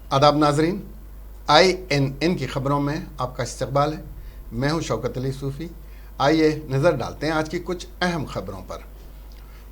आदाब नाजरीन, INN की खबरों में आपका इस्तकबाल है। मैं हूं शौकत अली सूफ़ी। आइए नज़र डालते हैं आज की कुछ अहम खबरों पर।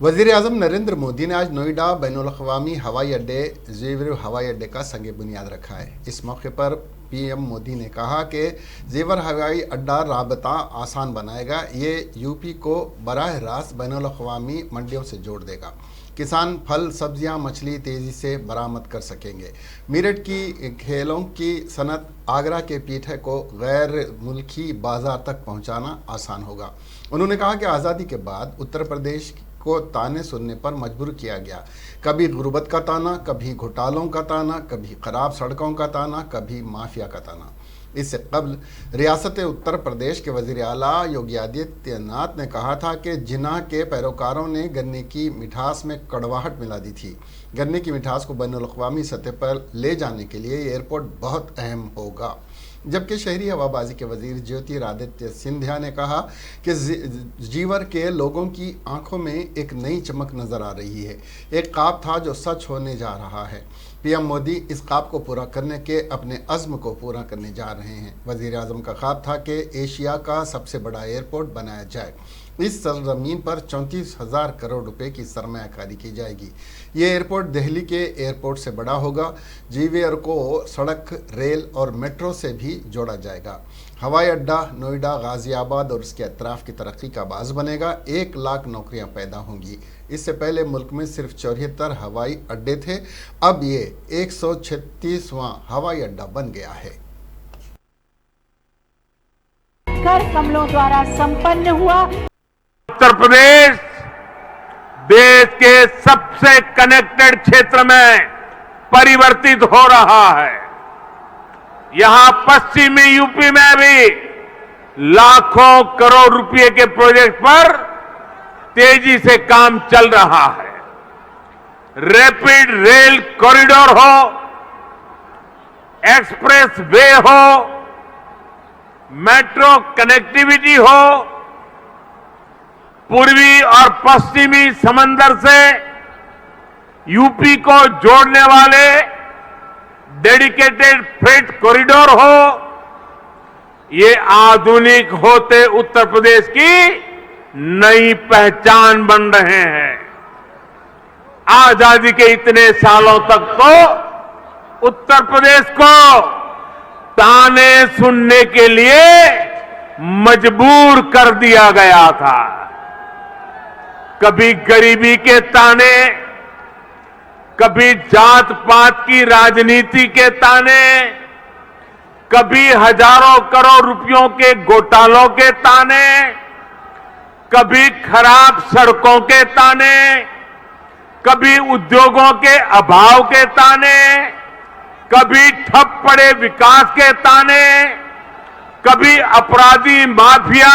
वज़ीर आज़म नरेंद्र मोदी ने आज नोएडा बैनुल अक़वामी हवाई अड्डे ज़ेवर हवाई अड्डे का संग बुनियाद रखा है। इस मौके पर PM मोदी ने कहा कि ज़ेवर हवाई अड्डा राबता आसान बनाएगा। ये UP को बराह रास्त बैनुल अक़वामी मंडियों से जोड़ देगा। किसान फल, सब्जियां, मछली तेज़ी से बरामद कर सकेंगे। मेरठ की खेलों की सनत, आगरा के पीठे को गैर मुल्की बाजार तक पहुंचाना आसान होगा। उन्होंने कहा कि आज़ादी के बाद उत्तर प्रदेश को ताने सुनने पर मजबूर किया गया। कभी गुर्बत का ताना, कभी घोटालों का ताना, कभी खराब सड़कों का ताना, कभी माफिया का ताना। इससे कबल रियासत उत्तर प्रदेश के वज़ीर आला योगी आदित्यनाथ ने कहा था कि जिन्ना के पैरोकारों ने गन्ने की मिठास में कड़वाहट मिला दी थी। गन्ने की मिठास को बैनुल अक़वामी सतह पर ले जाने के लिए एयरपोर्ट बहुत अहम होगा। जबकि शहरी हवाबाजी के वजीर ज्योतिरादित्य सिंधिया ने कहा कि जीवर के लोगों की आंखों में एक नई चमक नजर आ रही है। एक ख्वाब था जो सच होने जा रहा है। PM मोदी इस ख्वाब को पूरा करने के अपने अज़्म को पूरा करने जा रहे हैं। वज़ीर आज़म का ख्वाब था कि एशिया का सबसे बड़ा एयरपोर्ट बनाया जाए। इस सरजमीन पर 34,000 करोड़ रुपए की सरमायाकारी की जाएगी। ये एयरपोर्ट दिल्ली के एयरपोर्ट से बड़ा होगा। जीवीआर को सड़क, रेल और मेट्रो से भी जोड़ा जाएगा। हवाई अड्डा नोएडा, गाज़ियाबाद और उसके अतराफ़ की तरक्की का बाज़ बनेगा। 1 लाख नौकरियां पैदा होंगी। इससे पहले मुल्क में सिर्फ 74 हवाई अड्डे थे। अब ये 136वां हवाई अड्डा बन गया है। कर कमलों द्वारा संपन्न हुआ। उत्तर प्रदेश देश के सबसे कनेक्टेड क्षेत्र में परिवर्तित हो रहा है। यहां पश्चिमी यूपी में भी लाखों करोड़ रुपए के प्रोजेक्ट पर तेजी से काम चल रहा है। रैपिड रेल कॉरिडोर हो, एक्सप्रेस वे हो, मेट्रो कनेक्टिविटी हो, पूर्वी और पश्चिमी समंदर से यूपी को जोड़ने वाले डेडिकेटेड फ्रेट कॉरिडोर हो, ये आधुनिक होते उत्तर प्रदेश की नई पहचान बन रहे हैं। आजादी के इतने सालों तक तो उत्तर प्रदेश को ताने सुनने के लिए मजबूर कर दिया गया था। कभी गरीबी के ताने, कभी जात पात की राजनीति के ताने, कभी हजारों करोड़ रुपयों के घोटालों के ताने, कभी खराब सड़कों के ताने, कभी उद्योगों के अभाव के ताने, कभी ठप पड़े विकास के ताने, कभी अपराधी माफिया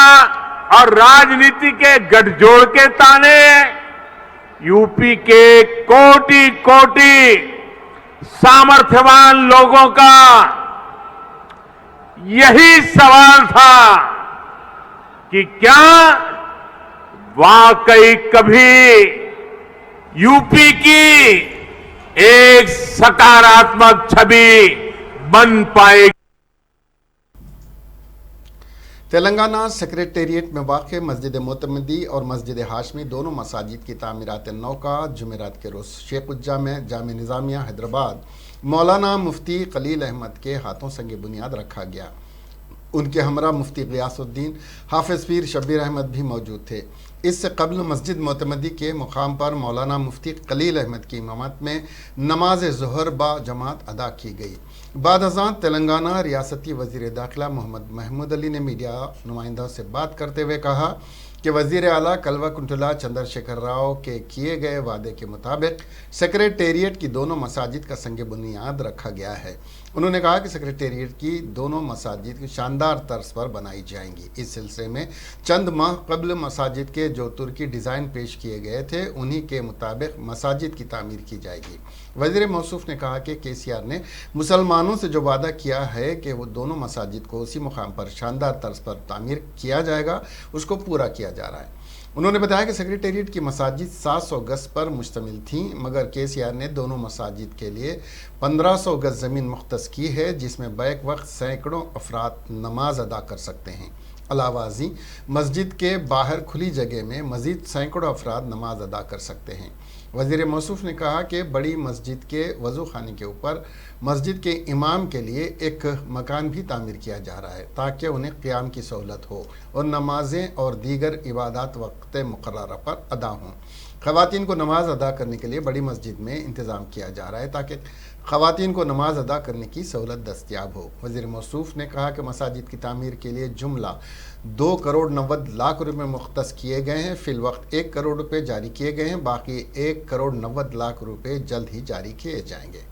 और राजनीति के गठजोड़ के ताने। यूपी के कोटि कोटि सामर्थ्यवान लोगों का यही सवाल था कि क्या वाकई कभी यूपी की एक सकारात्मक छवि बन पाएगी। तेलंगाना सेक्रेटेरिएट में वाक़ मस्जिद मोतमदी और मस्जिद हाशमी दोनों मसाजिद की तामीरात नौ का जुमेरात के रोज़ शेखुज्जा में जामे निज़ामिया हैदराबाद मौलाना मुफ्ती खलील अहमद के हाथों संग बुनियाद रखा गया। उनके हमरा मुफ्ती गियासुद्दीन, हाफिज़ पीर शब्बीर अहमद भी मौजूद थे। इससे कबल मस्जिद मोतमदी के मुकाम पर मौलाना मुफ्ती खलील अहमद की इमामत में नमाज ज़ोहर बा जमात अदा की गई। बाद अज़ान तेलंगाना रियासती वज़ीर दाखिला मोहम्मद महमूद अली ने मीडिया नुमाइंदों से बात करते हुए कहा कि वज़ीर आला कल्वाकुंतला चंद्रशेखर राव के किए गए वादे के मुताबिक सेक्रेटेरिएट की दोनों मसाजिद का संग बुनियाद रखा गया है। उन्होंने कहा कि सेक्रेटेरिएट की दोनों मसाजिद शानदार तर्ज पर बनाई जाएंगी। इस सिलसिले में चंद माह कबल मसाजिद के जो तुर्की डिज़ाइन पेश किए गए थे उन्हीं के मुताबिक मसाजिद की तामीर की जाएगी। वज़ीर मौसूफ ने कहा कि KCR ने मुसलमानों से जो वादा किया है कि वो दोनों मसाजिद को उसी मुकाम पर शानदार तर्ज पर तामीर किया जाएगा, उसको पूरा किया जा रहा है। उन्होंने बताया कि सेक्रेटेरिएट की मसाजिद 700 गज पर मुश्तमिल थीं, मगर केसीआर ने दोनों मसाजिद के लिए 1500 गज ज़मीन मुख्तस की है, जिसमें बैक वक्त सैकड़ों अफराद नमाज अदा कर सकते हैं। अलावाजी मस्जिद के बाहर खुली जगह में मज़ीद सैकड़ों अफराद नमाज अदा कर सकते हैं। वज़ीर मौसूफ ने कहा कि बड़ी मस्जिद के वज़ू खाने के ऊपर मस्जिद के इमाम के लिए एक मकान भी तामीर किया जा रहा है, ताकि उन्हें क़याम की सहूलत हो और नमाजें और दीगर इबादत वक्त मुक़र्ररा पर अदा हों। ख़वातीन को नमाज अदा करने के लिए बड़ी मस्जिद में इंतज़ाम किया जा रहा है, ताकि ख़वातीन को नमाज अदा करने की सहूलत दस्तियाब हो। वज़ीर मौसूफ ने कहा कि मसाजिद की तामीर के लिए जुमला 2 करोड़ 90 लाख रुपये मुख्तस किए गए हैं। फ़िल वक्त 1 करोड़ रुपये जारी किए गए हैं, बाकी 1 करोड़ 90 लाख रुपये जल्द ही जारी किए जाएंगे।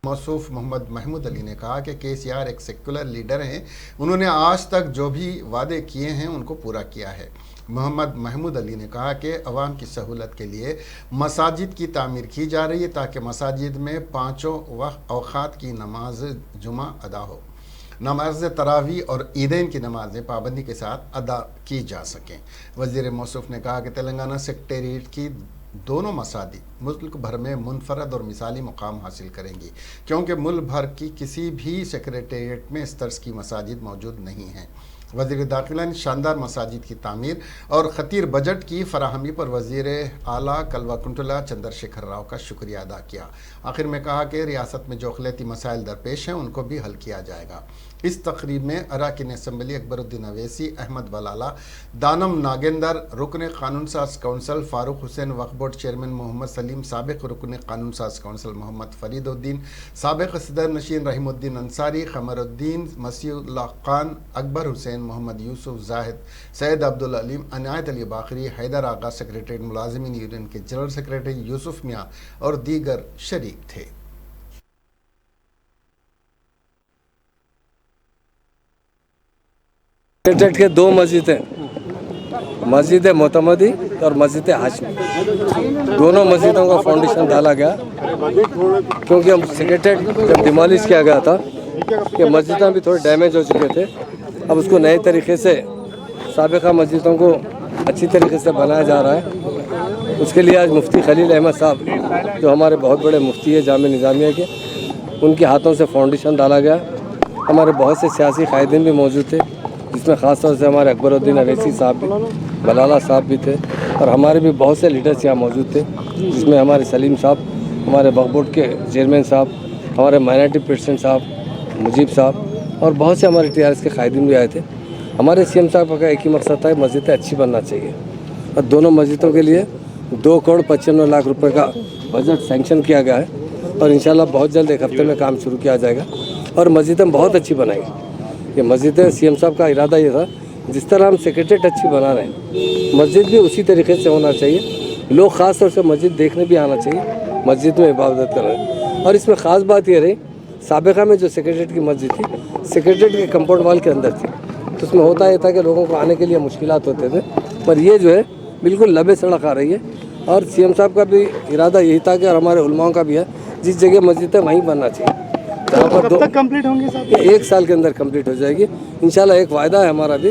मौसूफ मोहम्मद महमूद अली ने कहा कि केसीआर एक सेकुलर लीडर हैं, उन्होंने आज तक जो भी वादे किए हैं उनको पूरा किया है। मोहम्मद महमूद अली ने कहा कि अवाम की सहूलत के लिए मसाजिद की तामीर की जा रही है, ताकि मसाजिद में 5 औक़ात की नमाज जुमा अदा हो, नमाज तरावी और ईदैन की नमाजें पाबंदी के साथ अदा की जा सकें। वज़ीर मौसूफ ने कहा कि तेलंगाना सेक्रेटेरिएट की दोनों मसाजिद मुल्क भर में मुनफरद और मिसाली मुकाम हासिल करेंगी, क्योंकि मुल्क भर की किसी भी सेक्रेटेरिएट में इस तर्ज की मसाजिद मौजूद नहीं हैं। वज़ीर दाखिला ने शानदार मसाजिद की तामीर और खतीर बजट की फराहमी पर वज़ीर आला कल्वाकुंटला चंद्रशेखर राव का शुक्रिया अदा किया। आखिर में कहा कि रियासत में जो अक़लियती मसाइल दरपेश हैं उनको भी हल किया जाएगा। इस तकरीब में अरकान असम्बली अकबरुद्दीन अवैसी, अहमद बलाला, दानम नागेंदर, रुकन कानून साज कौंसल फारूक हुसैन, वक्फ बोर्ड चेयरमैन मोहम्मद सलीम, साबिक रुकन कानून साज कौंसल मोहम्मद फरीदुद्दीन, साबिक सदर नशीन रहीमुद्दीन अंसारी, क़मरुद्दीन, मसीउल्लाह खान, अकबर हुसैन, मोहम्मद यूसुफ, जाहिद, सैयद अब्दुल अलीम, अनायत अली बाकरी, हैदर आगा, सेक्रेटरीट मुलाजिमीन यूनियन के जनरल सेक्रेटरी यूसुफ मियाँ और दीगर शरीक थे। सेक्रेटेरिएट के 2 मस्जिदें, मस्जिद मोतमदी और मस्जिद हाशिमी, दोनों मस्जिदों का फाउंडेशन डाला गया, क्योंकि हम सेक्रेटेरिएट जब डिमोलिश किया गया था कि मस्जिदें भी थोड़े डैमेज हो चुके थे। अब उसको नए तरीके से साबिक़ा मस्जिदों को अच्छी तरीके से बनाया जा रहा है। उसके लिए आज मुफ्ती खलील अहमद साहब, जो हमारे बहुत बड़े मुफ्ती है जामिया निज़ामिया के, उनके हाथों से फाउंडेशन डाला गया। हमारे बहुत से सियासी कायदीन भी मौजूद थे, जिसमें ख़ास तौर से हमारे अकबरुद्दीन अवैसी साहब भी, बलाला साहब भी थे, और हमारे भी बहुत से लीडर्स यहाँ मौजूद थे, जिसमें हमारे सलीम साहब, हमारे वक्फ बोर्ड के चेयरमैन साहब, हमारे माइनॉरिटी प्रेसिडेंट साहब मुजीब साहब, और बहुत से हमारे TRS के कायदीन भी आए थे। हमारे CM साहब का एक ही मकसद था, मस्जिदें अच्छी बनना चाहिए, और दोनों मस्जिदों के लिए 2 करोड़ 95 लाख रुपए का बजट सैंक्शन किया गया है, और इंशाल्लाह बहुत जल्द एक हफ्ते में काम शुरू किया जाएगा और मस्जिदें बहुत अच्छी बनाएंगी। ये मस्जिदें CM साहब का इरादा ये था, जिस तरह हम सेक्रेटेरिएट अच्छी बना रहे हैं, मस्जिद भी उसी तरीके से होना चाहिए। लोग ख़ास तौर से मस्जिद देखने भी आना चाहिए, मस्जिद में इबादत कर रहे हैं। और इसमें ख़ास बात ये रही, साबिक़ा में जो सेक्रेटेरिएट की मस्जिद थी, सेक्रेटेरिएट के कंपाउंड वाल के अंदर थी, तो उसमें होता ये था कि लोगों को आने के लिए मुश्किलात होते थे, पर ये जो है बिल्कुल लबे सड़क आ रही है। और CM साहब का भी इरादा यही था कि, और हमारे उलमाओं का भी है, जिस जगह मस्जिद है वहीं बनना चाहिए। जहाँ पर कब तक कंप्लीट होंगी साहब? 1 साल के अंदर कंप्लीट हो जाएगी इंशाल्लाह। एक वायदा है हमारा भी,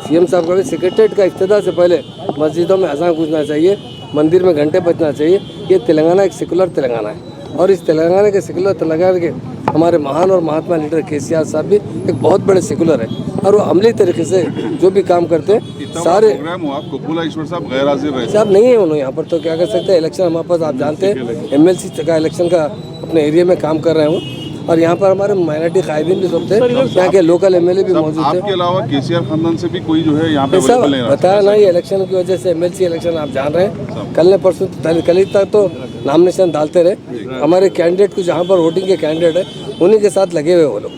CM साहब का भी, सेक्रेटेरिएट का इफ्तिताह से पहले मस्जिदों में अज़ान गूंजना चाहिए, मंदिर में घंटे बजना चाहिए। ये तेलंगाना एक सेकुलर तेलंगाना है, और इस तेलंगाना के सेकुलर तेलंगाना के हमारे महान और महात्मा लीडर KCR साहब भी एक बहुत बड़े सेकुलर है, और वो अमली तरीके से जो भी काम करते हैं सारे प्रोग्राम हुआ। कपूला ईश्वर साहब गैर हाजिर रहे, साहब नहीं है उन्होंने यहाँ पर, तो क्या कर सकते हैं। इलेक्शन हमारे पास आप जानते हैं, MLC का इलेक्शन का अपने एरिया में काम कर रहे हैं, और यहाँ पर हमारे माइनॉरिटी कायदीन भी सब थे, यहाँ के लोकल MLA भी मौजूद थे। आपके अलावा KCR खानदान से भी कोई जो है यहाँ पे सब बताया ना, ये इलेक्शन की वजह से MLC इलेक्शन आप जान रहे हैं, कल ने परसों कल ही तक तो नॉमिनेशन डालते रहे। हमारे कैंडिडेट को जहाँ पर वोटिंग के कैंडिडेट है उन्हीं के साथ लगे हुए वो लोग,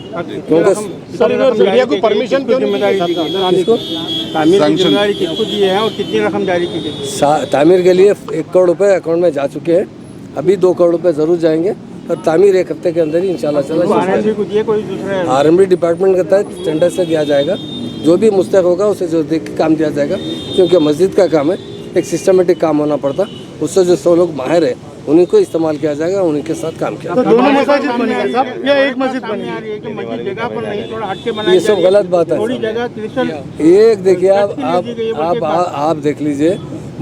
क्योंकि सर मीडिया को परमिशन क्यों नहीं दी? किसको दी है और कितनी रकम जारी की गई? तामीर के लिए 1 करोड़ रुपए अकाउंट में जा चुके हैं, अभी 2 करोड़ रुपए ज़रूर जाएंगे, और तामीर 1 हफ्ते के अंदर ही इंशाल्लाह चला जाएगा। RMD डिपार्टमेंट के तहत टेंडर से दिया जाएगा, जो भी मुस्तहक होगा उसे जो देख के काम दिया जाएगा, क्योंकि मस्जिद का काम है, एक सिस्टमेटिक काम होना पड़ता, उससे जो 100 लोग माहिर है उन्हीं को इस्तेमाल किया जाएगा, उन्हीं के साथ काम किया तो दोनों मस्जिद बनी है साहब या एक मस्जिद बनी है? मस्जिद जगह पर नहीं, थोड़ा हटके बनाई ये सब जाएगी। गलत बात है। थोड़ी जगह क्रिश्चियन एक देखिए आप देख लीजिए,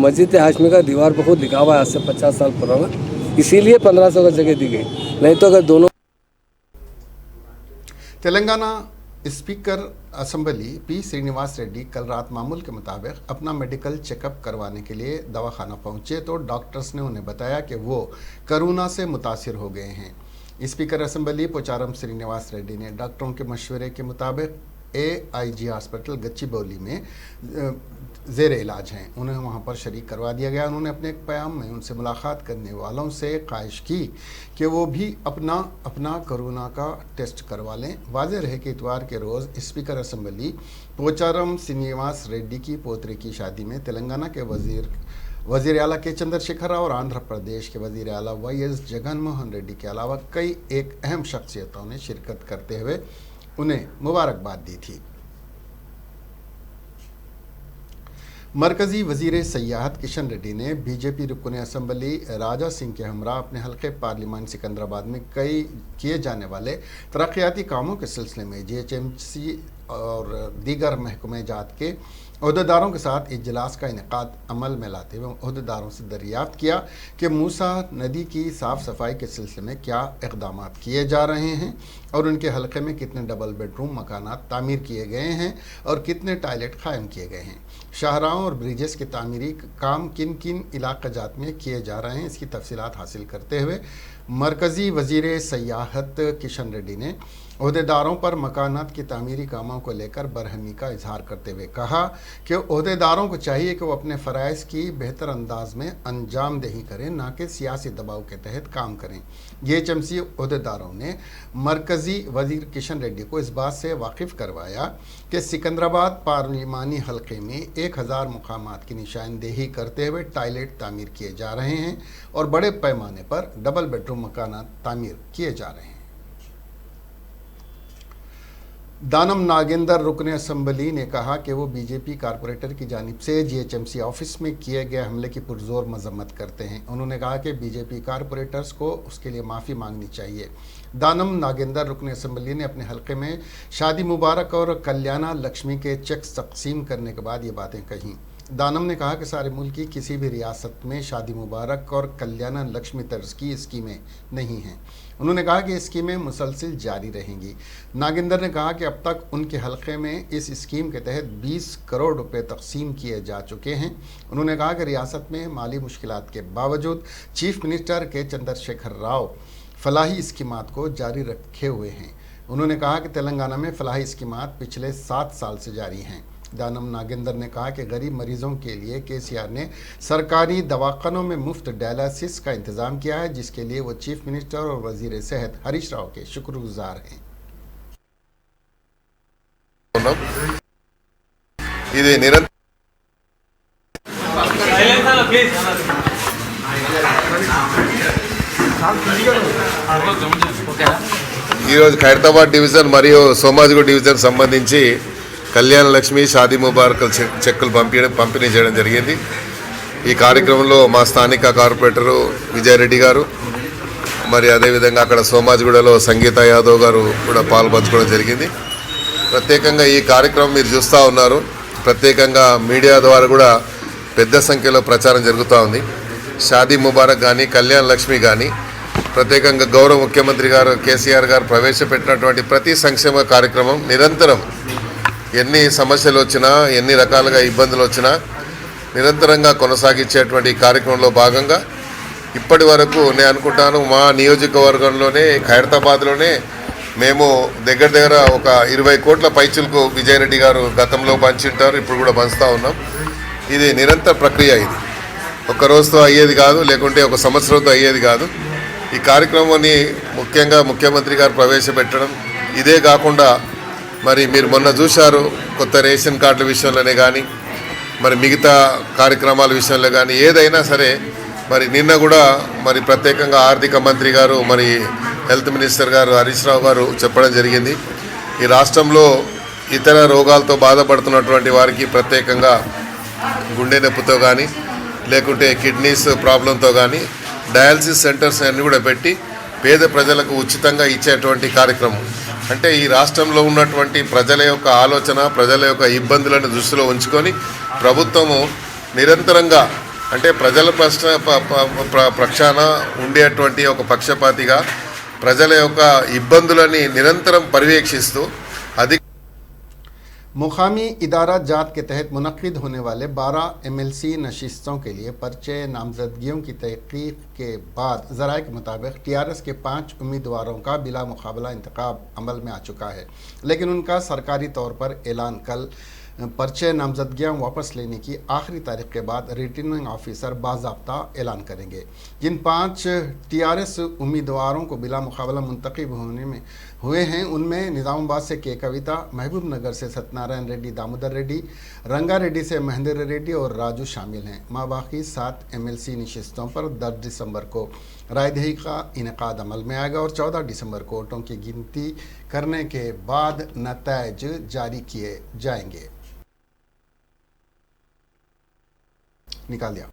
मस्जिद हाशमी का दीवार पर खुद लिखा हुआ है आज से 50 साल पुराना, इसीलिए 1500 का जगह दी गई, नहीं तो अगर दोनों। Telangana speaker assembly P Srinivas Reddy कल रात मामूल के मुताबिक अपना मेडिकल चेकअप करवाने के लिए दवाखाना पहुंचे तो डॉक्टर्स ने उन्हें बताया कि वो कोरोना से मुतासिर हो गए हैं। स्पीकर असेंबली पोचारम श्रीनिवास रेड्डी ने डॉक्टरों के मशवरे के मुताबिक AIG हॉस्पिटल गच्चीबौली में ज़ेर इलाज हैं, उन्हें वहां पर शरीक करवा दिया गया। उन्होंने अपने एक पैगाम में उनसे मुलाकात करने वालों से ख्वाहिश की कि वो भी अपना कोरोना का टेस्ट करवा लें। वाज़ेह रहे कि इतवार के रोज़ स्पीकर असेंबली पोचारम श्रीनिवास रेड्डी की पोतरे की शादी में तेलंगाना के वज़ीर आला के चंद्रशेखर राव और आंध्र प्रदेश के वज़ीर आला YS जगनमोहन रेड्डी के अलावा कई एक अहम शख्सियतों ने शिरकत करते हुए उन्हें मुबारकबाद दी थी। मरकजी वजीर सयाहत किशन रेड्डी ने बीजेपी रुकन असम्बली राजा सिंह के हमरा अपने हल्के पार्लियामान सिकंदराबाद में कई किए जाने वाले तरक्याती कामों के सिलसिले में GHMC और दीगर महकमे जात के अहदेदारों के साथ इजलास का इनेकाद अमल में लाते हुए अहदेदारों से दरियाफ्त किया कि मूसा नदी की साफ़ सफाई के सिलसिले में क्या इक़दाम किए जा रहे हैं और उनके हल्के में कितने डबल बेडरूम मकानात तामीर किए गए हैं और कितने टॉयलेट कायम किए गए हैं। शाहराहों और ब्रिजेस के तामीरी काम किन किन इलाका जात में किए जा रहे हैं, इसकी तफसीलात हासिल करते हुए मरकज़ी वज़ीर सयाहत किशन रेड्डी ने अहदेदारों पर मकानात की तामीरी कामों को लेकर बरहमी का इजहार करते हुए कहा कि अहदेदारों को चाहिए कि वो अपने फ़राइज़ की बेहतर अंदाज में अंजाम दही करें, ना कि सियासी दबाव के तहत काम करें। GHMC अहदेदारों ने मरकज़ी वज़ीर किशन रेड्डी को इस बात से वाकिफ़ करवाया कि सिकंदराबाद पार्लिमानी हल्के में 1000 मुकामात की निशानदेही करते हुए टॉयलेट तामीर किए जा रहे हैं और बड़े पैमाने पर डबल बेडरूम मकानात तामीर किए जा रहे हैं। दानम नागेंद्र रुकन असम्बली ने कहा कि वो बीजेपी कारपोरेटर की जानिब से GHMC ऑफिस में किए गए हमले की पुरजोर मजम्मत करते हैं। उन्होंने कहा कि बीजेपी कारपोरेटर्स को उसके लिए माफ़ी मांगनी चाहिए। दानम नागेंद्र रुकन असम्बली ने अपने हल्के में शादी मुबारक और कल्याणा लक्ष्मी के चेक्स तकसीम करने के बाद ये बातें कहीं। दानम ने कहा कि सारे मुल्क की किसी भी रियासत में शादी मुबारक और कल्याणा लक्ष्मी तर्ज की स्कीमें नहीं हैं। उन्होंने कहा कि स्कीमें मुसलसिल जारी रहेंगी। नागेंद्र ने कहा कि अब तक उनके हल्के में इस स्कीम के तहत 20 करोड़ रुपए तकसीम किए जा चुके हैं। उन्होंने कहा कि रियासत में माली मुश्किलात के बावजूद चीफ मिनिस्टर के चंद्रशेखर राव फलाही स्कीमात को जारी रखे हुए हैं। उन्होंने कहा कि तेलंगाना में फलाही स्कीमात पिछले 7 साल से जारी हैं। दानम नागेंद्र ने कहा कि गरीब मरीजों के लिए KCR ने सरकारी दवाखानों में मुफ्त डायलिसिस का इंतज़ाम किया है, जिसके लिए वो चीफ मिनिस्टर और वजीर सेहत हरीश राव के शुक्रगुजार हैं। ఇది నిరంతరం ఈరోజు ఖైరతాబాద్ డివిజన్ మరియు సోమాజిగూడ డివిజన్ సంబంధించి కళ్యాణ లక్ష్మి షాదీ ముబారక్ చెక్కులు పంపిణీ చేయడం జరిగింది। ఈ కార్యక్రమంలో మా స్థానిక కార్పొరేటరు విజయరెడ్డి గారు మరి అదేవిధంగా అక్కడ సోమాజిగూడలో సంగీత యాదవ్ గారు కూడా పాల్పంచుకోవడం జరిగింది। ప్రత్యేకంగా ఈ కార్యక్రమం మీరు చూస్తూ ఉన్నారు, ప్రత్యేకంగా మీడియా ద్వారా కూడా పెద్ద సంఖ్యలో ప్రచారం జరుగుతూ ఉంది। షాదీ ముబారక్ కానీ కళ్యాణ లక్ష్మి కానీ ప్రత్యేకంగా గౌరవ ముఖ్యమంత్రి గారు KCR గారు ప్రవేశపెట్టినటువంటి ప్రతి సంక్షేమ కార్యక్రమం నిరంతరం ఎన్ని సమస్యలు వచ్చినా ఎన్ని రకాలుగా ఇబ్బందులు వచ్చినా నిరంతరంగా కొనసాగించేటువంటి కార్యక్రమంలో భాగంగా ఇప్పటి వరకు నేను అనుకుంటాను మా నియోజకవర్గంలోనే ఖైరతాబాద్లోనే మేము దగ్గర ఒక 20 కోట్ల పైచులకు విజయరెడ్డి గారు గతంలో పంచుంటారు, ఇప్పుడు కూడా పంచుతూ ఉన్నాం। ఇది నిరంతర ప్రక్రియ, ఇది ఒక రోజుతో అయ్యేది కాదు, లేకుంటే ఒక సంవత్సరంతో అయ్యేది కాదు। ఈ కార్యక్రమాన్ని ముఖ్యంగా ముఖ్యమంత్రి గారు ప్రవేశపెట్టడం, ఇదే కాకుండా మరి మీరు మొన్న చూశారు కొత్త రేషన్ కార్డుల విషయంలోనే కానీ మరి మిగతా కార్యక్రమాల విషయంలో కానీ ఏదైనా సరే మరి నిన్న కూడా మరి ప్రత్యేకంగా ఆర్థిక మంత్రి గారు మరి హెల్త్ మినిస్టర్ గారు హరీష్ రావు గారు చెప్పడం జరిగింది। ఈ రాష్ట్రంలో ఇతర రోగాలతో బాధపడుతున్నటువంటి వారికి ప్రత్యేకంగా గుండె నొప్పితో కానీ లేకుంటే కిడ్నీస్ ప్రాబ్లంతో కానీ డయాలసిస్ సెంటర్స్ అన్ని కూడా పెట్టి పేద ప్రజలకు ఉచితంగా ఇచ్చేటువంటి కార్యక్రమం. అంటే ఈ రాష్ట్రంలో ఉన్నటువంటి ప్రజల యొక్క ఆలోచన, ప్రజల యొక్క ఇబ్బందులను దృష్టిలో ఉంచుకొని ప్రభుత్వము నిరంతరంగా అంటే ప్రజల పక్షాన ఉండేటువంటి ఒక పక్షపాతిగా ప్రజల యొక్క ఇబ్బందులని నిరంతరం పర్యవేక్షిస్తూ मुकामी इदारा जात के तहत मुनक्किद होने वाले 12 MLC नशिस्तों के लिए पर्चे नामजदगियों की तहकीक के बाद ज़राए के मुताबिक TRS के 5 उम्मीदवारों का बिला मुकाबला इंतखाब अमल में आ चुका है, लेकिन उनका सरकारी तौर पर ऐलान कल पर्चे नामजदगियाँ वापस लेने की आखिरी तारीख के बाद रिटर्निंग ऑफिसर बाज़ाब्ता ऐलान करेंगे। जिन 5 TRS उम्मीदवारों को बिला मुकाबला मुंतखब होने में हुए हैं उनमें निज़ामाबाद से के कविता, महबूब नगर से सत्यनारायण रेड्डी, दामोदर रेड्डी, रंगा रेड्डी से महेंद्र रेड्डी और राजू शामिल हैं। बाकी 7 MLC नशिस्तों पर 10 दिसंबर को रायदही का इनेकाद अमल में आएगा और 14 दिसंबर को वोटों की गिनती करने के बाद नताइज जारी किए जाएंगे। निकाल दिया।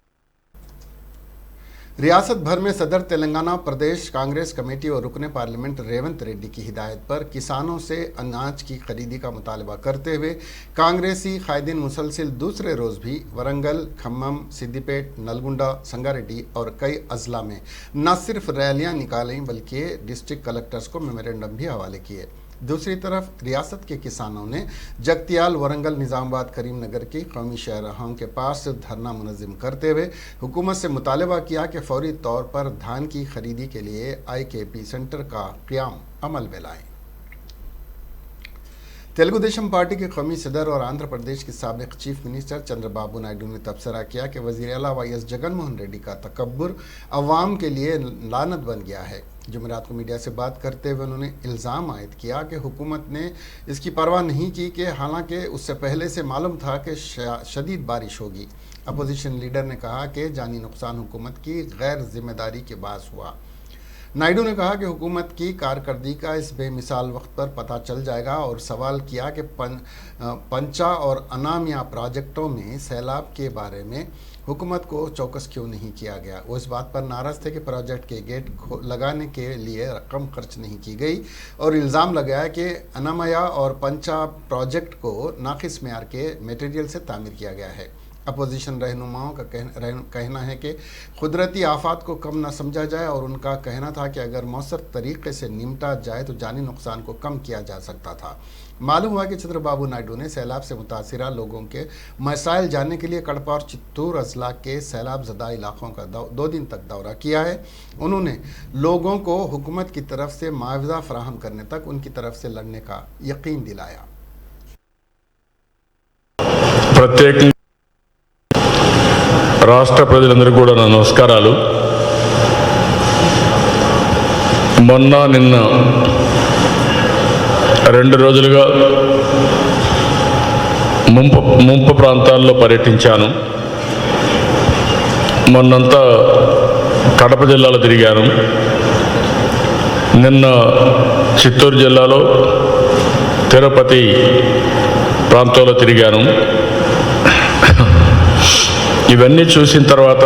रियासत भर में सदर तेलंगाना प्रदेश कांग्रेस कमेटी और रुकने पार्लियामेंट रेवंत रेड्डी की हिदायत पर किसानों से अनाज की खरीदी का मुतालबा करते हुए कांग्रेसी कायदीन मुसलसिल दूसरे रोज़ भी वरंगल, खम्मम, सिद्दीपेट, नलगुंडा, संगारेड्डी और कई अजला में न सिर्फ रैलियां निकालें बल्कि डिस्ट्रिक्ट कलेक्टर्स को मेमोरेंडम भी हवाले किए। दूसरी तरफ रियासत के किसानों ने जगतियाल, वरंगल, निज़ामाबाद, करीमनगर की कौमी शहरहाओं के पास धरना मुनज़्ज़म करते हुए हुकूमत से मुतालबा किया कि फौरी तौर पर धान की खरीदी के लिए IKP सेंटर का क़याम अमल में लाएँ। तेलुगु देशम पार्टी के कौमी सदर और आंध्र प्रदेश के साबिक चीफ मिनिस्टर चंद्रबाबू नायडू ने तबसरा किया कि वज़ीर आला YS जगन मोहन रेड्डी का तकब्बुर अवाम के लिए लानत बन गया है। जुमेरात को मीडिया से बात करते हुए उन्होंने इल्ज़ाम आयद किया कि हुकूमत ने इसकी परवाह नहीं की कि हालांकि उससे पहले से मालूम था कि शदीद बारिश होगी। अपोजिशन लीडर ने कहा कि जानी नुकसान हुकूमत की गैर जिम्मेदारी के बायस हुआ। नायडू ने कहा कि हुकूमत की कारकर्दगी का इस बेमिसाल वक्त पर पता चल जाएगा और सवाल किया कि पंचा और अनामिया प्रोजेक्टों में सैलाब के बारे में हुकूमत को चौकस क्यों नहीं किया गया। वो इस बात पर नाराज़ थे कि प्रोजेक्ट के गेट लगाने के लिए रकम खर्च नहीं की गई और इल्ज़ाम लगाया कि अनामिया और पंचा प्रोजेक्ट को नाक़िस मेयार के मटेरियल से तामीर किया गया है। अपोजिशन रहनुमाओं का कहना है कि कुदरती आफात को कम ना समझा जाए और उनका कहना था कि अगर मौसर तरीके से निपटा जाए तो जानी नुकसान को कम किया जा सकता था। मालूम हुआ कि चंद्रबाबू नायडू ने सैलाब से मुतासिरा लोगों के मसाइल जानने के लिए कड़पा और चित्तूर अजला के सैलाब ज़दा इलाकों का 2 दिन तक दौरा किया है। उन्होंने लोगों को हुकूमत की तरफ से मुआवजा फराहम करने तक उनकी तरफ से लड़ने का यकीन दिलाया। प्रत्येक రాష్ట్ర ప్రజలందరికీ కూడా నా నమస్కారాలు। మొన్న నిన్న 2 రోజులుగా ముంపు ప్రాంతాల్లో పర్యటించాను। మొన్నంతా కడప జిల్లాలో తిరిగాను। నిన్న చిత్తూరు జిల్లాలో తిరుపతి ప్రాంతంలో తిరిగాను। ఇవన్నీ చూసిన తర్వాత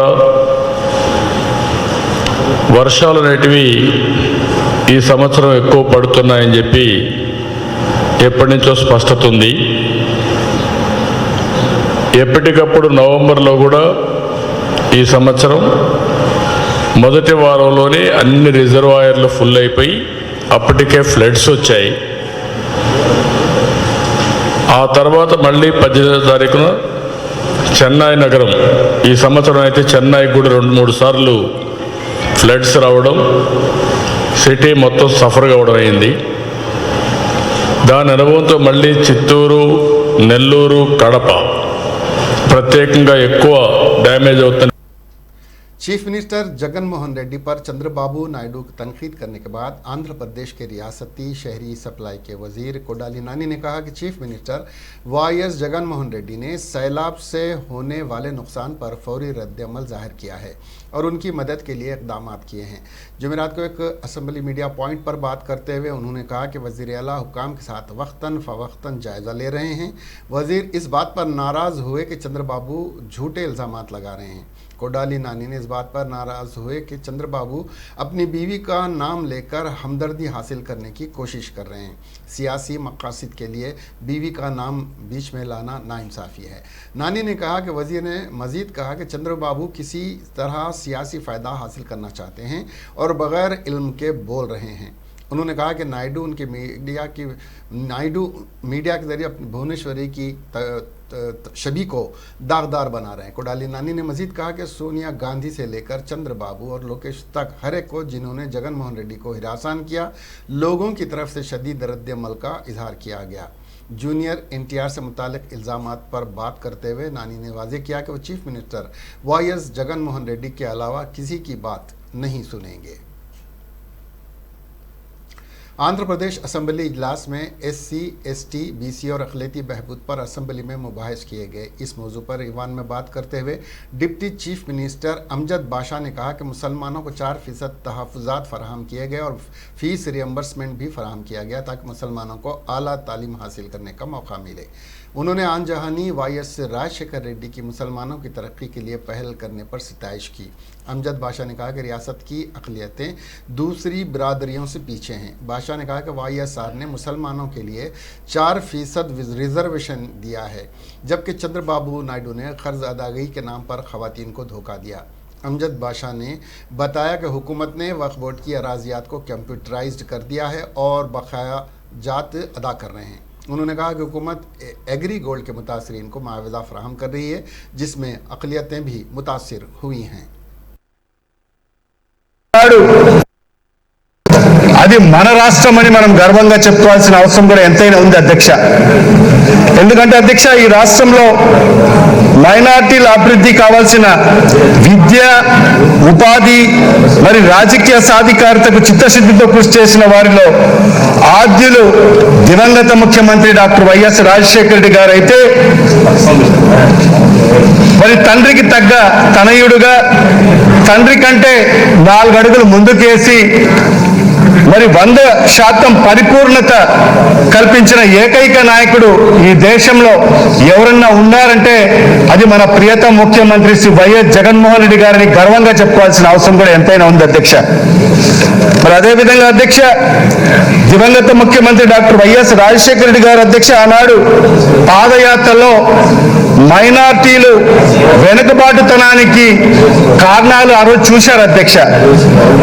వర్షాలు అనేటివి ఈ సంవత్సరం ఎక్కువ పడుతున్నాయని చెప్పి ఎప్పటి నుంచో స్పష్టత ఉంది। ఎప్పటికప్పుడు నవంబర్లో కూడా ఈ సంవత్సరం మొదటి వారంలోనే అన్ని రిజర్వాయర్లు ఫుల్ అయిపోయి అప్పటికే ఫ్లడ్స్ వచ్చాయి। ఆ తర్వాత మళ్ళీ 18వ తారీఖున చెన్నై నగరం ఈ సంవత్సరం అయితే చెన్నై కూడా 2-3 సార్లు ఫ్లడ్స్ రావడం, సిటీ మొత్తం సఫర్ కావడం అయింది। దాని అనుభవంతో మళ్ళీ చిత్తూరు, నెల్లూరు, కడప ప్రత్యేకంగా ఎక్కువ డ్యామేజ్ అవుతుంది। चीफ मिनिस्टर जगन मोहन रेड्डी पर चंद्रबाबू नायडू की तनकीद करने के बाद आंध्र प्रदेश के रियासती शहरी सप्लाई के वजीर कोडाली नानी ने कहा कि chief minister YS Jagan Mohan Reddy ने सैलाब से होने वाले नुकसान पर फौरी रद्द अमल जाहिर किया है। और उनकी मदद के लिए इक़दाम किए हैं। जुमेरात को एक असम्बली मीडिया पॉइंट पर बात करते हुए उन्होंने कहा कि वज़ीर आला हुक्काम के साथ वक्तन फ़वक्तन जायज़ा ले रहे हैं। वज़ीर इस बात पर नाराज़ हुए कि चंद्रबाबू झूठे इल्ज़ामात लगा रहे हैं। कोडाली नानी ने इस बात पर नाराज़ हुए कि चंद्रबाबू अपनी बीवी का नाम लेकर हमदर्दी हासिल करने की कोशिश कर रहे हैं। सियासी मक़ासिद के लिए बीवी का नाम बीच में लाना नाइंसाफ़ी है। नानी ने कहा कि वज़ीर ने मज़ीद कहा कि चंद्रबाबू किसी तरह सियासी फ़ायदा हासिल करना चाहते हैं और बग़ैर इल्म के बोल रहे हैं। उन्होंने कहा कि नायडू मीडिया के ज़रिए अपनी भुवनेश्वरी की छवि को दागदार बना रहे हैं। कोडाली नानी ने मजीद कहा कि सोनिया गांधी से लेकर चंद्रबाबू और लोकेश तक हर एक को जिन्होंने जगन मोहन रेड्डी को हिरासान किया, लोगों की तरफ से शदीद रद्द-ए-अमल का इजहार किया गया। जूनियर NTR से मुतालिक इल्ज़ामात पर बात करते हुए नानी ने वाज़ेह किया कि वो chief minister YS Jagan Mohan Reddy के अलावा किसी की बात नहीं सुनेंगे। आंध्र प्रदेश असम्बली इजलास में SC, ST, BC और अक़लियती बहबूद पर असम्बली में मुबाहिस किए गए। इस मौजू पर ईवान में बात करते हुए डिप्टी चीफ मिनिस्टर अमजद बाशा ने कहा कि मुसलमानों को 4% तहफ़्फ़ुज़ात फ़राहम किए गए और फ़ीस रियम्बर्समेंट भी फ़राहम किया गया ताकि मुसलमानों को आला तालीम हासिल करने का मौका मिले। उन्होंने आन जहानी YS राजशेखर रेड्डी की मुसलमानों की तरक्की के लिए पहल करने पर सिताइश की। अमजद बाशा ने कहा कि रियासत की अक़लियतें दूसरी बरादरियों से पीछे हैं। बाशा ने कहा कि YSR ने मुसलमानों के लिए 4% रिजर्वेशन दिया है, जबकि चंद्रबाबू नायडू ने कर्ज अदायगी के नाम पर ख़वातीन को धोखा दिया। अमजद बाशा ने बताया कि हुकूमत ने वक्फ बोर्ड की अराजियात को कंप्यूटराइज्ड कर दिया है और बकाया जात अदा कर रहे हैं। उन्होंने कहा कि हुकूमत एग्री गोल्ड के मुतासरीन को मुआवजा फराहम कर रही है, जिसमें अक़लियतें भी मुतासिर हुई हैं। అది మన రాష్ట్రం అని మనం గర్వంగా చెప్పుకోవాల్సిన అవసరం కూడా ఎంతైనా ఉంది అధ్యక్ష. ఎందుకంటే అధ్యక్ష, ఈ రాష్ట్రంలో మైనారిటీల అభివృద్ధి కావాల్సిన విద్య, ఉపాధి మరి రాజకీయ సాధికారతకు చిత్తశుద్ధితో కృషి చేసిన వారిలో ఆద్యులు దివంగత ముఖ్యమంత్రి డాక్టర్ YS రాజశేఖర రెడ్డి గారు అయితే మరి తండ్రికి తగ్గ తనయుడుగా తండ్రి కంటే 4 అడుగులు ముందుకేసి మరి 100% పరిపూర్ణత కల్పించిన ఏకైక నాయకుడు ఈ దేశంలో ఎవరన్నా ఉన్నారంటే అది మన ప్రియతమ ముఖ్యమంత్రి శ్రీ YS జగన్మోహన్ రెడ్డి గారిని గర్వంగా చెప్పుకోవాల్సిన అవసరం కూడా ఎంతైనా ఉంది అధ్యక్ష. మరి అదేవిధంగా అధ్యక్ష, దివంగత ముఖ్యమంత్రి డాక్టర్ YS రాజశేఖర రెడ్డి గారు అధ్యక్ష ఆనాడు పాదయాత్రలో మైనార్టీలు వెనుకబాటుతనానికి కారణాలు ఆ రోజు చూశారు అధ్యక్ష.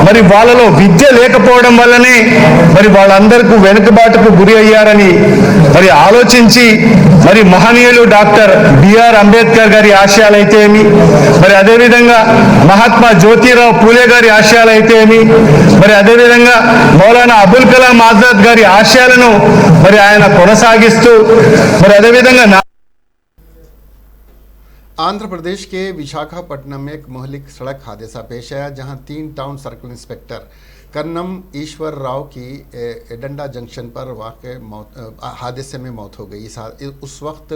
మరి వాళ్ళలో విద్య లేకపోవడం వల్లనే మరి వాళ్ళందరికీ వెనుకబాటుకు గురి అయ్యారని మరి ఆలోచించి మరి మహనీయులు డాక్టర్ BR అంబేద్కర్ గారి ఆశయాలు అయితే ఏమి, మరి అదేవిధంగా మహాత్మా జ్యోతిరావు పూలే గారి ఆశయాలు అయితే ఏమి, మరి అదేవిధంగా మౌలానా అబుల్ కలాం ఆజాద్ గారి ఆశయాలను మరి ఆయన కొనసాగిస్తూ మరి అదేవిధంగా आंध्र प्रदेश के विशाखापट्टनम में एक मोहलिक सड़क हादसा पेश आया, जहां 3 टाउन सर्कल इंस्पेक्टर कन्नम ईश्वर राव की एडंडा जंक्शन पर वाक़ हादसे में मौत हो गई। उस वक्त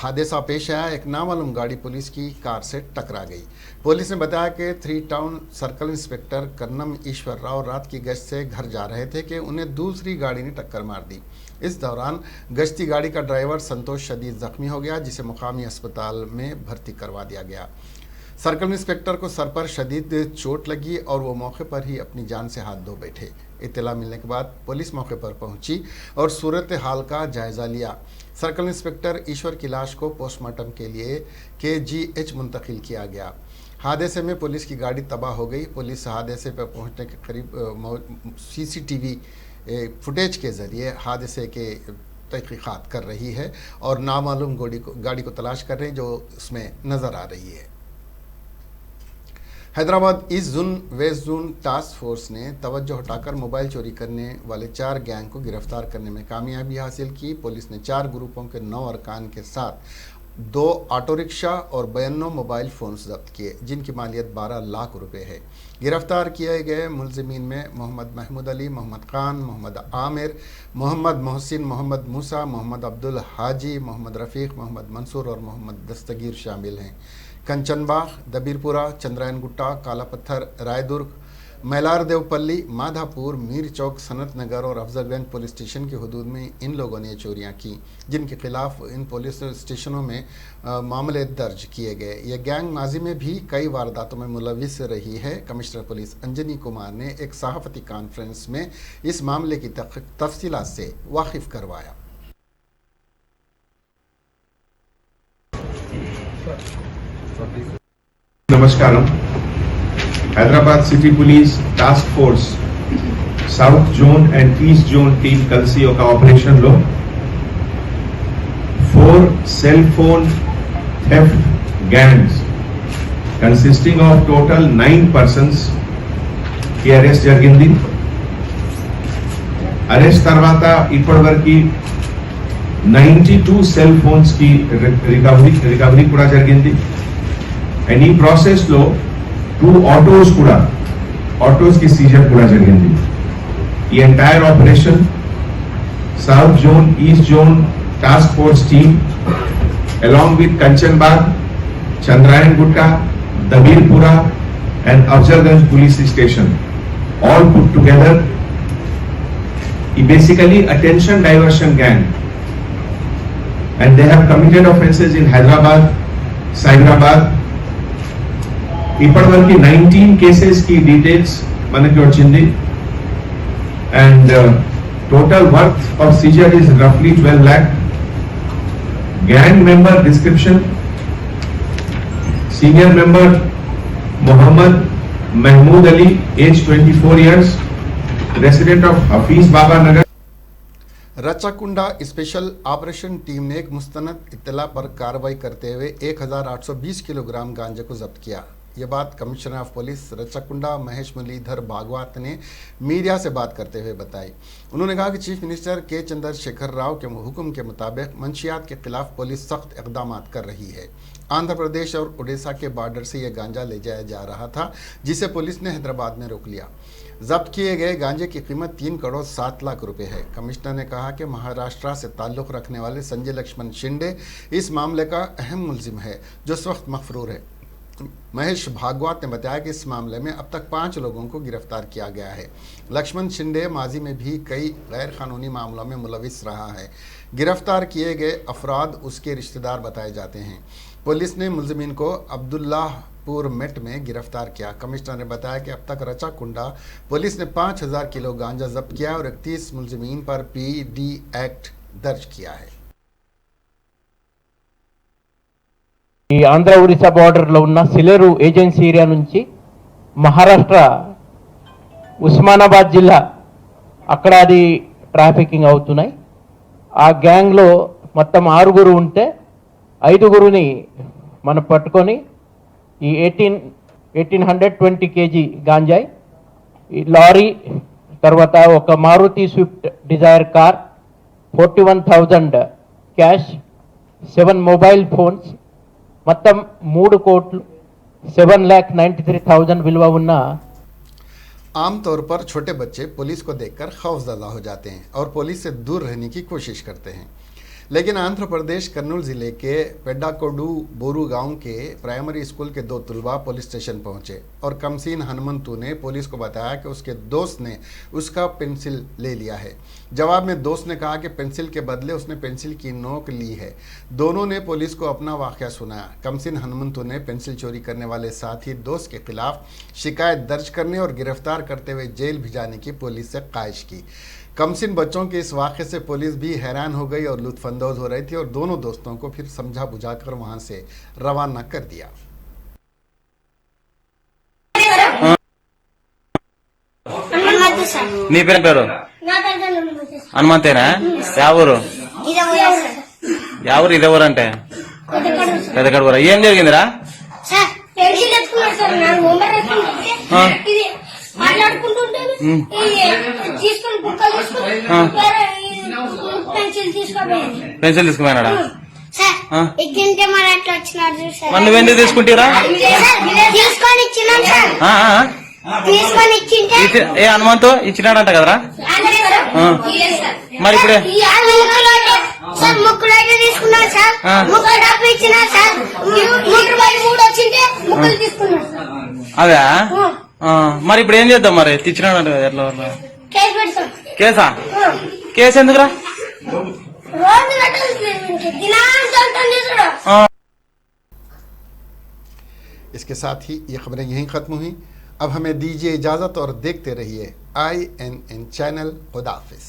हादसा पेश आया, एक नामालूम गाड़ी पुलिस की कार से टकरा गई। पुलिस ने बताया कि 3 टाउन सर्कल इंस्पेक्टर कन्नम ईश्वर राव रात की गश्त से घर जा रहे थे कि उन्हें दूसरी गाड़ी ने टक्कर मार दी। इस दौरान गश्ती गाड़ी का ड्राइवर संतोष शदीद जख्मी हो गया, जिसे मुकामी अस्पताल में भर्ती करवा दिया गया। सर्कल इंस्पेक्टर को सर पर शदीद चोट लगी और वो मौके पर ही अपनी जान से हाथ धो बैठे। इत्तला मिलने के बाद पुलिस मौके पर पहुंची और सूरत हाल का जायज़ा लिया। सर्कल इंस्पेक्टर ईश्वर की लाश को पोस्टमार्टम के लिए KGH मुंतकिल किया गया। हादसे में पुलिस की गाड़ी तबाह हो गई। पुलिस हादसे पर पहुंचने के करीब CCTV फुटेज के ज़रिए हादसे के तहक़ीक़ात कर रही है और नामालूम गाड़ी को तलाश कर रही है, जो उसमें नज़र आ रही है। Hyderabad east zone west zone task force ने तवज्जो हटाकर मोबाइल चोरी करने वाले 4 गैंग को गिरफ्तार करने में कामयाबी हासिल की। पुलिस ने 4 ग्रुपों के 9 अरकान के साथ 2 ऑटो रिक्शा और 92 मोबाइल फ़ोन्स जब्त किए, जिनकी मालियत 12 लाख रुपए है। गिरफ्तार किए गए मुलजिमीन में मोहम्मद महमूद अली, मोहम्मद खान, मोहम्मद आमिर, मोहम्मद मोहसिन, मोहम्मद मूसा, मोहम्मद अब्दुल हाजी, मोहम्मद रफ़ीक, मोहम्मद मंसूर और मोहम्मद दस्तगीर शामिल हैं। कंचनबाग, दबीरपुरा, चंद्रायनगुट्टा, कालापत्थर, रायदुर्ग, मैलारदेवपल्ली, माधापुर, मीर चौक, सनत नगर और अफजलगंज पुलिस स्टेशन की हदूद में इन लोगों ने चोरियां की, जिनके खिलाफ इन पुलिस स्टेशनों में मामले दर्ज किए गए। यह गैंग माजी में भी कई वारदातों में मुलविस रही है। कमिश्नर पुलिस अंजनी कुमार ने एक सहाफती कॉन्फ्रेंस में इस मामले की तफसीलात से वाकिफ करवाया। नमस्कार। Hyderabad city police task force south zone and east zone team కలిసి ఒక ఆపరేషన్ లో 4 cell phone theft gangs consisting of total 9 persons కి అరెస్ట్ జరిగింది. అరెస్ట్ తర్వాత ఇప్పటివరకు 92 సెల్ ఫోన్స్ కి రికవరీ కూడా జరిగింది. అండ్ ఈ ప్రాసెస్ లో 2 ऑटोज की सीजर पूरा జరిగింది. ఈ entire operation south zone east zone task force team along with Kanchanbag, Chandrayangutta, Dabirpura and Afzalganj police station all put together basically attention diversion gang, and they have committed offences in Hyderabad, Cyberabad. ఇప్పటివరకు 19 cases కి details మనకి వచ్చింది. And total worth of seizure is రఫ్లీ 12 lakh. Gang member description: senior member Mohammed Mahmood Ali, age 24 years, resident of Hafeez Baba Nagar. Rachakonda special operation team ने एक मुस्तनद इत्तला पर कार्रवाई करते हुए 1820 किलोग्राम गांजे को जब्त किया। ये बात commissioner of police Rachakonda Mahesh Muralidhar Bhagwat ने मीडिया से बात करते हुए बताई। उन्होंने कहा कि चीफ मिनिस्टर के चंद्रशेखर राव के हुक्म के मुताबिक मंशियात के खिलाफ पुलिस सख्त इकदाम कर रही है। आंध्र प्रदेश और उड़ीसा के बॉर्डर से यह गांजा ले जाया जा रहा था, जिसे पुलिस ने हैदराबाद में रोक लिया। जब्त किए गए गांजे की कीमत 3 करोड़ 7 लाख रुपए है। कमिश्नर ने कहा कि महाराष्ट्र से ताल्लुक़ रखने वाले संजय लक्ष्मण शिंदे इस मामले का अहम मुलजिम है, जो इस वक्त मफरूर है। महेश भागवत ने बताया कि इस मामले में अब तक 5 लोगों को गिरफ्तार किया गया है। लक्ष्मण शिंदे माजी में भी कई गैर कानूनी मामलों में मुलविस रहा है। गिरफ्तार किए गए अफराद उसके रिश्तेदार बताए जाते हैं। पुलिस ने मुलजिमीन को अब्दुल्लाहपुर मेट में गिरफ्तार किया। कमिश्नर ने बताया कि अब तक रचाकुंडा पुलिस ने 5000 किलो गांजा जब्त किया और 31 मुलजिमीन पर पीडी एक्ट दर्ज किया है। ఈ ఆంధ్ర ఒరిస్సా బార్డర్లో ఉన్న సిలేరు ఏజెన్సీ ఏరియా నుంచి మహారాష్ట్ర ఉస్మానాబాద్ జిల్లా అక్కడ అది ట్రాఫికింగ్ అవుతున్నాయి. ఆ గ్యాంగ్లో మొత్తం 6 ఉంటే 5 మనం పట్టుకొని ఈ 1820 కేజీ గాంజాయి, ఈ లారీ, తర్వాత ఒక Maruti Swift Dzire car, 41,000 cash, 7 mobile phones, మొత్తం 3 కోట్లు 7,93,000 విలువ ఉన్న। आमतौर पर छोटे बच्चे पुलिस को देखकर खौफजदा हो जाते हैं और पुलिस से दूर रहने की कोशिश करते हैं, लेकिन आंध्र प्रदेश कर्नूल ज़िले के पेड्डाकोडू बोरू गांव के प्राइमरी स्कूल के 2 तलबा पुलिस स्टेशन पहुंचे और कमसीन हनुमंतु ने पुलिस को बताया कि उसके दोस्त ने उसका पेंसिल ले लिया है। जवाब में दोस्त ने कहा कि पेंसिल के बदले उसने पेंसिल की नोक ली है। दोनों ने पुलिस को अपना वाक़या सुनाया। कमसीन हनुमंतु ने पेंसिल चोरी करने वाले साथी दोस्त के खिलाफ शिकायत दर्ज करने और गिरफ्तार करते हुए जेल भिजाने की पुलिस से ख्वाहिश की। कमसिन बच्चों के इस वाक़े से पुलिस भी हैरान हो गई और लुत्फानंदोज हो रही थी और दोनों दोस्तों को फिर समझा बुझाकर वहां से रवाना कर दिया। నీ పేరు హనుమంతేనా? ఎవరు ఎవరు ఇదెవరు అంటే పెద్దకడవరా? ఏం జరిగిందిరా? పెన్సిల్ తీసుకుపోయినాడా? మన నువ్వెందుకు తీసుకుంటారా? ఏ హనుమంతు ఇచ్చినాడంట కదరా? మరి ఇప్పుడే సార్ ముక్కలైతే తీసుకున్నాను సార్. ముక్కలు డబ్బు ఇచ్చినా సార్. మోటార్ బైక్ 3 వచ్చింటే ముక్కలు తీసుకున్నాను సార్. అదే మరి ఇప్పుడు ఏం చేద్దాం మరి తెచ్చినాడు కదా ఎట్లా కేసు పెడతాం. కేసా? కేసు ఎందుకురా? రోడ్డు కట్టాలి దినాన్ని చల్తాను చూడ. इसके साथ ही ये खबरें यहीं ख़त्म हुई। अब हमें दीजिए इजाज़त और देखते रहिए INN चैनल। खुदा हाफिज़।